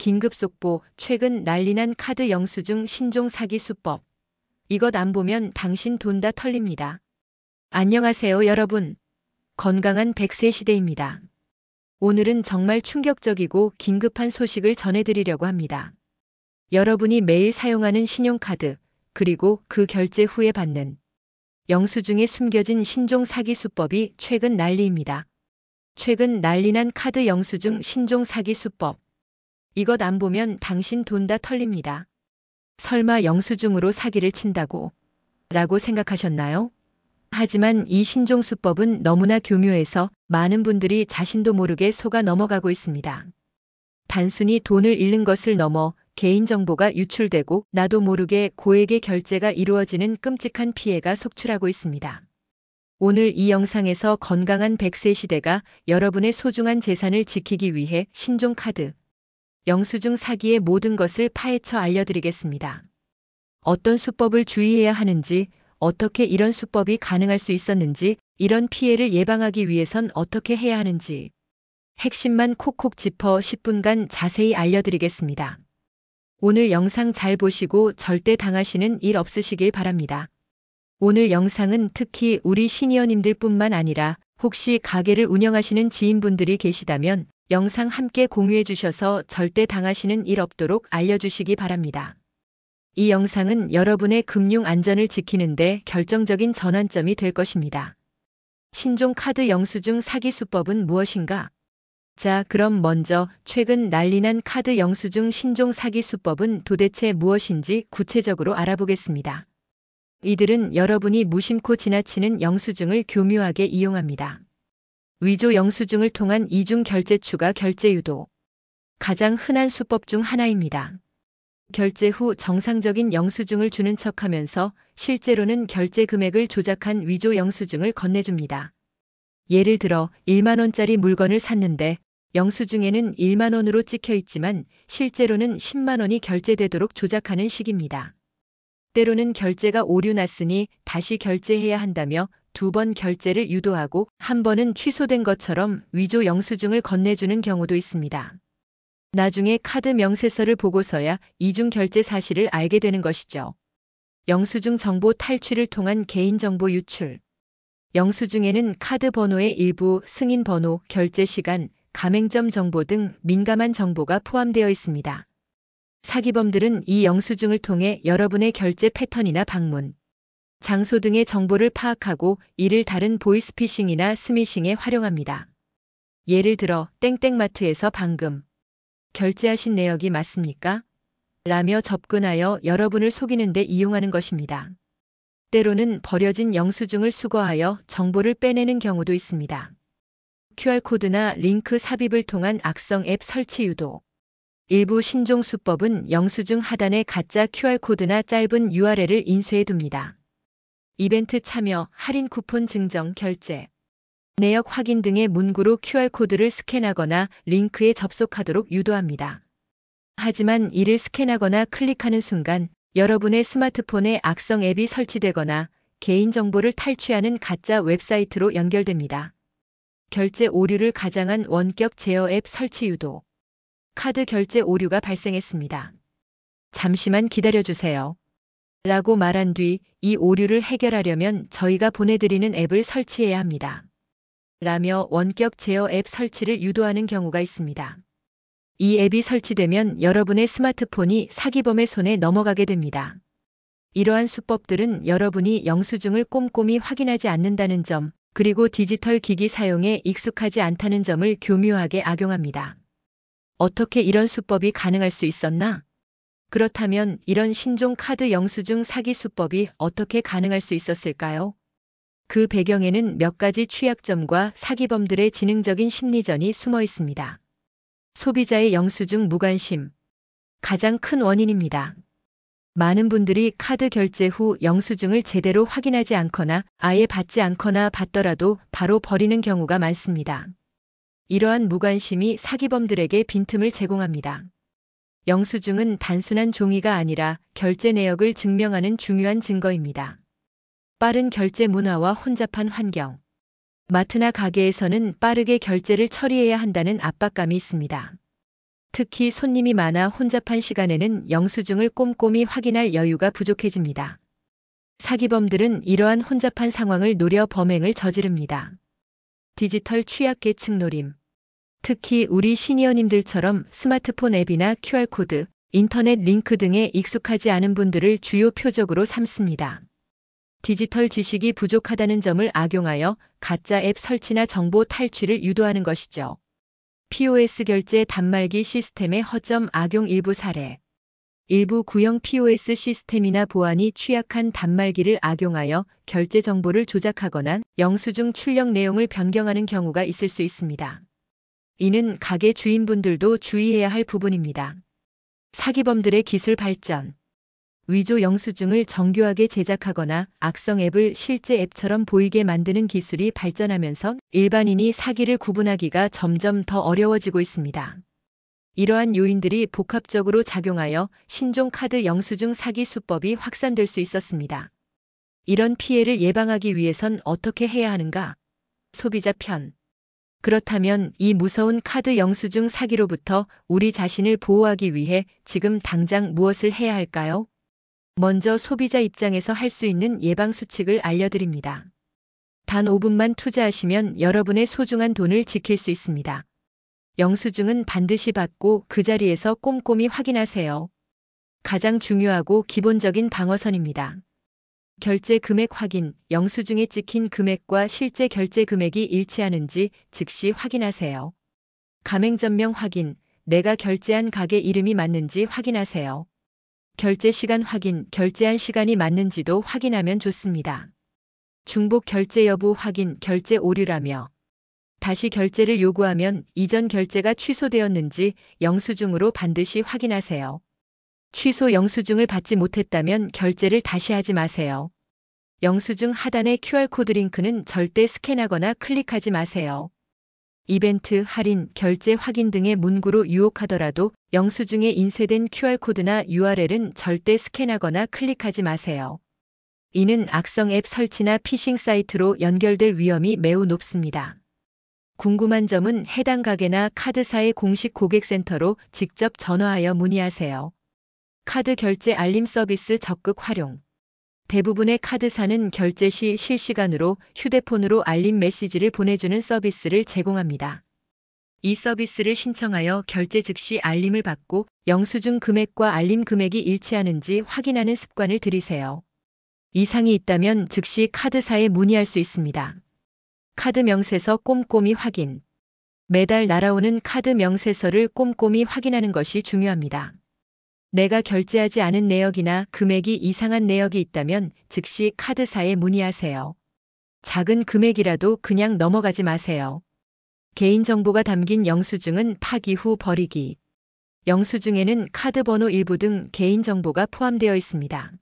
긴급 속보, 최근 난리난 카드 영수증 신종 사기 수법. 이것 안 보면 당신 돈 다 털립니다. 안녕하세요, 여러분. 건강한 100세 시대입니다. 오늘은 정말 충격적이고 긴급한 소식을 전해드리려고 합니다. 여러분이 매일 사용하는 신용카드, 그리고 그 결제 후에 받는 영수증에 숨겨진 신종 사기 수법이 최근 난리입니다. 최근 난리난 카드 영수증 신종 사기 수법. 이것 안 보면 당신 돈 다 털립니다. 설마 영수증으로 사기를 친다고? 라고 생각하셨나요? 하지만 이 신종 수법은 너무나 교묘해서 많은 분들이 자신도 모르게 속아 넘어가고 있습니다. 단순히 돈을 잃는 것을 넘어 개인정보가 유출되고 나도 모르게 고액의 결제가 이루어지는 끔찍한 피해가 속출하고 있습니다. 오늘 이 영상에서 건강한 100세 시대가 여러분의 소중한 재산을 지키기 위해 신종카드, 영수증 사기의 모든 것을 파헤쳐 알려드리겠습니다. 어떤 수법을 주의해야 하는지, 어떻게 이런 수법이 가능할 수 있었는지, 이런 피해를 예방하기 위해선 어떻게 해야 하는지, 핵심만 콕콕 짚어 10분간 자세히 알려드리겠습니다. 오늘 영상 잘 보시고 절대 당하시는 일 없으시길 바랍니다. 오늘 영상은 특히 우리 시니어님들 뿐만 아니라 혹시 가게를 운영하시는 지인분들이 계시다면 영상 함께 공유해 주셔서 절대 당하시는 일 없도록 알려주시기 바랍니다. 이 영상은 여러분의 금융 안전을 지키는데 결정적인 전환점이 될 것입니다. 신종 카드 영수증 사기 수법은 무엇인가? 자, 그럼 먼저 최근 난리난 카드 영수증 신종 사기 수법은 도대체 무엇인지 구체적으로 알아보겠습니다. 이들은 여러분이 무심코 지나치는 영수증을 교묘하게 이용합니다. 위조 영수증을 통한 이중 결제 추가 결제 유도. 가장 흔한 수법 중 하나입니다. 결제 후 정상적인 영수증을 주는 척하면서 실제로는 결제 금액을 조작한 위조 영수증을 건네줍니다. 예를 들어 1만 원짜리 물건을 샀는데 영수증에는 1만 원으로 찍혀 있지만 실제로는 10만 원이 결제되도록 조작하는 식입니다. 때로는 결제가 오류 났으니 다시 결제해야 한다며 2번 결제를 유도하고 한 번은 취소된 것처럼 위조 영수증을 건네주는 경우도 있습니다. 나중에 카드 명세서를 보고서야 이중 결제 사실을 알게 되는 것이죠. 영수증 정보 탈취를 통한 개인정보 유출. 영수증에는 카드 번호의 일부, 승인 번호, 결제 시간, 가맹점 정보 등 민감한 정보가 포함되어 있습니다. 사기범들은 이 영수증을 통해 여러분의 결제 패턴이나 방문, 장소 등의 정보를 파악하고 이를 다른 보이스피싱이나 스미싱에 활용합니다. 예를 들어 땡땡마트에서 방금 결제하신 내역이 맞습니까? 라며 접근하여 여러분을 속이는 데 이용하는 것입니다. 때로는 버려진 영수증을 수거하여 정보를 빼내는 경우도 있습니다. QR코드나 링크 삽입을 통한 악성 앱 설치 유도. 일부 신종 수법은 영수증 하단에 가짜 QR코드나 짧은 URL을 인쇄해 둡니다. 이벤트 참여, 할인 쿠폰 증정, 결제, 내역 확인 등의 문구로 QR코드를 스캔하거나 링크에 접속하도록 유도합니다. 하지만 이를 스캔하거나 클릭하는 순간 여러분의 스마트폰에 악성 앱이 설치되거나 개인정보를 탈취하는 가짜 웹사이트로 연결됩니다. 결제 오류를 가장한 원격 제어 앱 설치 유도. 카드 결제 오류가 발생했습니다. 잠시만 기다려주세요. 라고 말한 뒤 이 오류를 해결하려면 저희가 보내드리는 앱을 설치해야 합니다. 라며 원격 제어 앱 설치를 유도하는 경우가 있습니다. 이 앱이 설치되면 여러분의 스마트폰이 사기범의 손에 넘어가게 됩니다. 이러한 수법들은 여러분이 영수증을 꼼꼼히 확인하지 않는다는 점, 그리고 디지털 기기 사용에 익숙하지 않다는 점을 교묘하게 악용합니다. 어떻게 이런 수법이 가능할 수 있었나? 그렇다면 이런 신종 카드 영수증 사기 수법이 어떻게 가능할 수 있었을까요? 그 배경에는 몇 가지 취약점과 사기범들의 지능적인 심리전이 숨어 있습니다. 소비자의 영수증 무관심. 가장 큰 원인입니다. 많은 분들이 카드 결제 후 영수증을 제대로 확인하지 않거나 아예 받지 않거나 받더라도 바로 버리는 경우가 많습니다. 이러한 무관심이 사기범들에게 빈틈을 제공합니다. 영수증은 단순한 종이가 아니라 결제 내역을 증명하는 중요한 증거입니다. 빠른 결제 문화와 혼잡한 환경. 마트나 가게에서는 빠르게 결제를 처리해야 한다는 압박감이 있습니다. 특히 손님이 많아 혼잡한 시간에는 영수증을 꼼꼼히 확인할 여유가 부족해집니다. 사기범들은 이러한 혼잡한 상황을 노려 범행을 저지릅니다. 디지털 취약계층 노림. 특히 우리 시니어님들처럼 스마트폰 앱이나 QR코드, 인터넷 링크 등에 익숙하지 않은 분들을 주요 표적으로 삼습니다. 디지털 지식이 부족하다는 점을 악용하여 가짜 앱 설치나 정보 탈취를 유도하는 것이죠. POS 결제 단말기 시스템의 허점 악용 일부 사례. 일부 구형 POS 시스템이나 보안이 취약한 단말기를 악용하여 결제 정보를 조작하거나 영수증 출력 내용을 변경하는 경우가 있을 수 있습니다. 이는 가게 주인분들도 주의해야 할 부분입니다. 사기범들의 기술 발전. 위조 영수증을 정교하게 제작하거나 악성 앱을 실제 앱처럼 보이게 만드는 기술이 발전하면서 일반인이 사기를 구분하기가 점점 더 어려워지고 있습니다. 이러한 요인들이 복합적으로 작용하여 신종카드 영수증 사기 수법이 확산될 수 있었습니다. 이런 피해를 예방하기 위해선 어떻게 해야 하는가? 소비자 편. 그렇다면 이 무서운 카드 영수증 사기로부터 우리 자신을 보호하기 위해 지금 당장 무엇을 해야 할까요? 먼저 소비자 입장에서 할 수 있는 예방 수칙을 알려드립니다. 단 5분만 투자하시면 여러분의 소중한 돈을 지킬 수 있습니다. 영수증은 반드시 받고 그 자리에서 꼼꼼히 확인하세요. 가장 중요하고 기본적인 방어선입니다. 결제 금액 확인, 영수증에 찍힌 금액과 실제 결제 금액이 일치하는지 즉시 확인하세요. 가맹점명 확인, 내가 결제한 가게 이름이 맞는지 확인하세요. 결제 시간 확인, 결제한 시간이 맞는지도 확인하면 좋습니다. 중복 결제 여부 확인, 결제 오류라며 다시 결제를 요구하면 이전 결제가 취소되었는지 영수증으로 반드시 확인하세요. 취소 영수증을 받지 못했다면 결제를 다시 하지 마세요. 영수증 하단의 QR코드 링크는 절대 스캔하거나 클릭하지 마세요. 이벤트, 할인, 결제 확인 등의 문구로 유혹하더라도 영수증에 인쇄된 QR코드나 URL은 절대 스캔하거나 클릭하지 마세요. 이는 악성 앱 설치나 피싱 사이트로 연결될 위험이 매우 높습니다. 궁금한 점은 해당 가게나 카드사의 공식 고객센터로 직접 전화하여 문의하세요. 카드 결제 알림 서비스 적극 활용. 대부분의 카드사는 결제 시 실시간으로 휴대폰으로 알림 메시지를 보내주는 서비스를 제공합니다. 이 서비스를 신청하여 결제 즉시 알림을 받고 영수증 금액과 알림 금액이 일치하는지 확인하는 습관을 들이세요. 이상이 있다면 즉시 카드사에 문의할 수 있습니다. 카드 명세서 꼼꼼히 확인. 매달 날아오는 카드 명세서를 꼼꼼히 확인하는 것이 중요합니다. 내가 결제하지 않은 내역이나 금액이 이상한 내역이 있다면 즉시 카드사에 문의하세요. 작은 금액이라도 그냥 넘어가지 마세요. 개인정보가 담긴 영수증은 파기 후 버리기. 영수증에는 카드 번호 일부 등 개인정보가 포함되어 있습니다.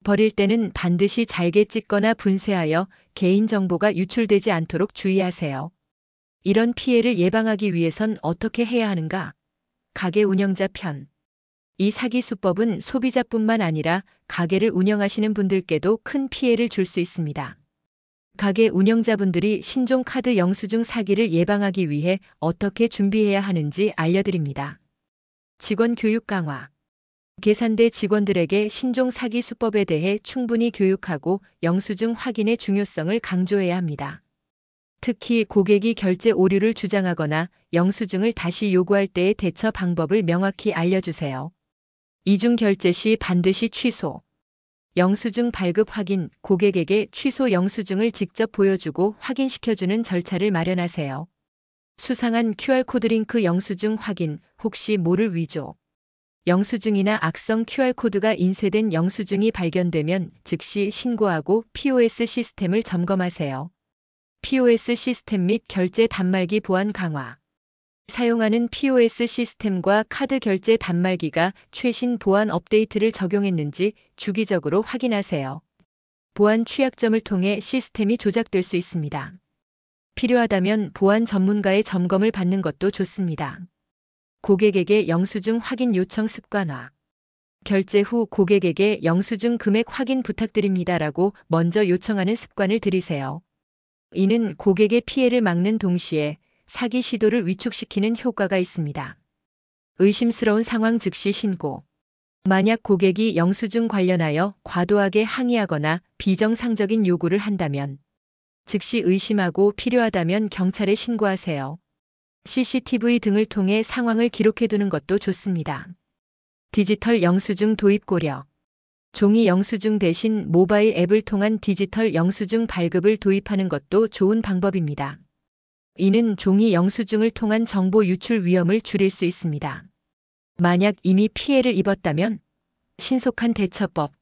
버릴 때는 반드시 잘게 찢거나 분쇄하여 개인정보가 유출되지 않도록 주의하세요. 이런 피해를 예방하기 위해선 어떻게 해야 하는가? 가게 운영자 편. 이 사기 수법은 소비자뿐만 아니라 가게를 운영하시는 분들께도 큰 피해를 줄 수 있습니다. 가게 운영자분들이 신종카드 영수증 사기를 예방하기 위해 어떻게 준비해야 하는지 알려드립니다. 직원 교육 강화. 계산대 직원들에게 신종 사기 수법에 대해 충분히 교육하고 영수증 확인의 중요성을 강조해야 합니다. 특히 고객이 결제 오류를 주장하거나 영수증을 다시 요구할 때의 대처 방법을 명확히 알려주세요. 이중 결제 시 반드시 취소. 영수증 발급 확인, 고객에게 취소 영수증을 직접 보여주고 확인시켜주는 절차를 마련하세요. 수상한 QR코드 링크 영수증 확인, 혹시 모를 위조. 영수증이나 악성 QR코드가 인쇄된 영수증이 발견되면 즉시 신고하고 POS 시스템을 점검하세요. POS 시스템 및 결제 단말기 보안 강화. 사용하는 POS 시스템과 카드 결제 단말기가 최신 보안 업데이트를 적용했는지 주기적으로 확인하세요. 보안 취약점을 통해 시스템이 조작될 수 있습니다. 필요하다면 보안 전문가의 점검을 받는 것도 좋습니다. 고객에게 영수증 확인 요청 습관화. 결제 후 고객에게 영수증 금액 확인 부탁드립니다라고 먼저 요청하는 습관을 들이세요. 이는 고객의 피해를 막는 동시에 사기 시도를 위축시키는 효과가 있습니다. 의심스러운 상황 즉시 신고. 만약 고객이 영수증 관련하여 과도하게 항의하거나 비정상적인 요구를 한다면 즉시 의심하고 필요하다면 경찰에 신고하세요. CCTV 등을 통해 상황을 기록해 두는 것도 좋습니다. 디지털 영수증 도입 고려. 종이 영수증 대신 모바일 앱을 통한 디지털 영수증 발급을 도입하는 것도 좋은 방법입니다. 이는 종이 영수증을 통한 정보 유출 위험을 줄일 수 있습니다. 만약 이미 피해를 입었다면 신속한 대처법.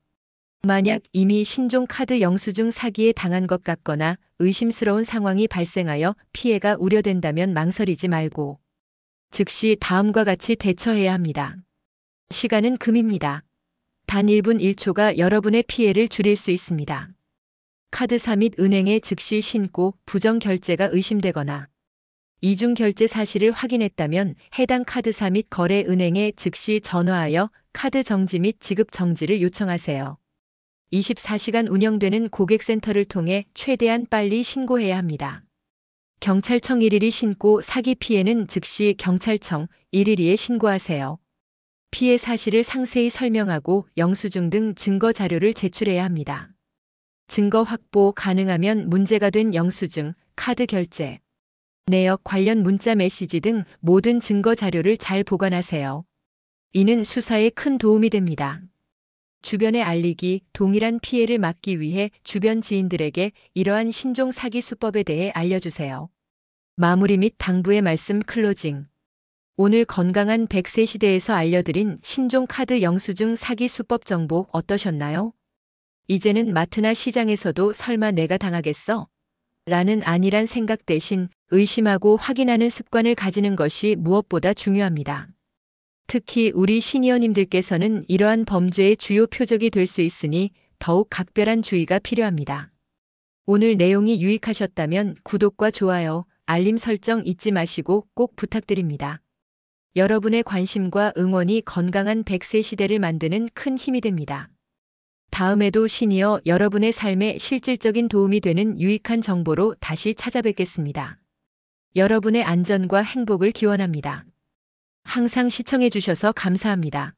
만약 이미 신종카드 영수증 사기에 당한 것 같거나 의심스러운 상황이 발생하여 피해가 우려된다면 망설이지 말고 즉시 다음과 같이 대처해야 합니다. 시간은 금입니다. 단 1분 1초가 여러분의 피해를 줄일 수 있습니다. 카드사 및 은행에 즉시 신고 부정 결제가 의심되거나 이중 결제 사실을 확인했다면 해당 카드사 및 거래 은행에 즉시 전화하여 카드 정지 및 지급 정지를 요청하세요. 24시간 운영되는 고객센터를 통해 최대한 빨리 신고해야 합니다. 경찰청 112 신고 사기 피해는 즉시 경찰청 112에 신고하세요. 피해 사실을 상세히 설명하고 영수증 등 증거 자료를 제출해야 합니다. 증거 확보 가능하면 문제가 된 영수증, 카드 결제, 내역 관련 문자 메시지 등 모든 증거 자료를 잘 보관하세요. 이는 수사에 큰 도움이 됩니다. 주변에 알리기, 동일한 피해를 막기 위해 주변 지인들에게 이러한 신종 사기 수법에 대해 알려주세요. 마무리 및 당부의 말씀 클로징. 오늘 건강한 100세 시대에서 알려드린 신종 카드 영수증 사기 수법 정보 어떠셨나요? 이제는 마트나 시장에서도 설마 내가 당하겠어? 라는 안일한 생각 대신 의심하고 확인하는 습관을 가지는 것이 무엇보다 중요합니다. 특히 우리 시니어님들께서는 이러한 범죄의 주요 표적이 될 수 있으니 더욱 각별한 주의가 필요합니다. 오늘 내용이 유익하셨다면 구독과 좋아요, 알림 설정 잊지 마시고 꼭 부탁드립니다. 여러분의 관심과 응원이 건강한 100세 시대를 만드는 큰 힘이 됩니다. 다음에도 시니어 여러분의 삶에 실질적인 도움이 되는 유익한 정보로 다시 찾아뵙겠습니다. 여러분의 안전과 행복을 기원합니다. 항상 시청해 주셔서 감사합니다.